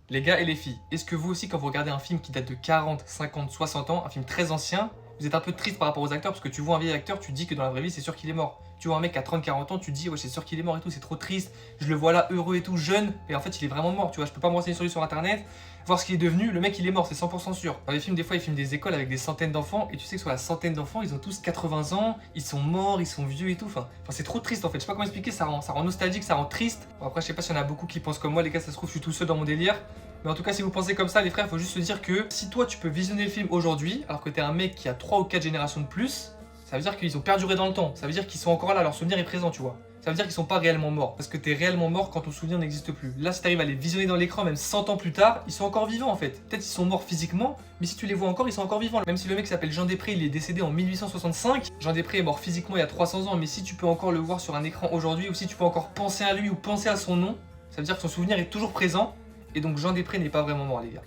Les gars et les filles, est-ce que vous aussi, quand vous regardez un film qui date de 40, 50, 60 ans, un film très ancien, vous êtes un peu triste par rapport aux acteurs parce que tu vois un vieil acteur, tu te dis que dans la vraie vie, c'est sûr qu'il est mort. Tu vois un mec qui a 30, 40 ans, tu te dis, ouais, c'est sûr qu'il est mort et tout, c'est trop triste, je le vois là heureux et tout, jeune, et en fait, il est vraiment mort, tu vois, je peux pas me renseigner sur lui sur internet, voir ce qu'il est devenu, le mec il est mort, c'est 100% sûr. Dans les films, des fois, ils filment des écoles avec des centaines d'enfants, et tu sais que sur la centaine d'enfants, ils ont tous 80 ans, ils sont morts, ils sont vieux et tout, enfin c'est trop triste en fait, je sais pas comment expliquer, ça rend nostalgique, ça rend triste. Bon, après, je sais pas s'il y en a beaucoup qui pensent comme moi, les gars, ça se trouve, je suis tout seul dans mon délire. Mais en tout cas, si vous pensez comme ça, les frères, faut juste se dire que si toi tu peux visionner le film aujourd'hui, alors que t'es un mec qui a 3 ou 4 générations de plus, ça veut dire qu'ils ont perduré dans le temps. Ça veut dire qu'ils sont encore là, leur souvenir est présent, tu vois. Ça veut dire qu'ils sont pas réellement morts. Parce que t'es réellement mort quand ton souvenir n'existe plus. Là, si t'arrives à les visionner dans l'écran, même 100 ans plus tard, ils sont encore vivants en fait. Peut-être ils sont morts physiquement, mais si tu les vois encore, ils sont encore vivants. Même si le mec s'appelle Jean Després, il est décédé en 1865. Jean Després est mort physiquement il y a 300 ans, mais si tu peux encore le voir sur un écran aujourd'hui, ou si tu peux encore penser à lui ou penser à son nom, ça veut dire que son souvenir est toujours présent. Et donc Jean Després n'est pas vraiment mort, les gars.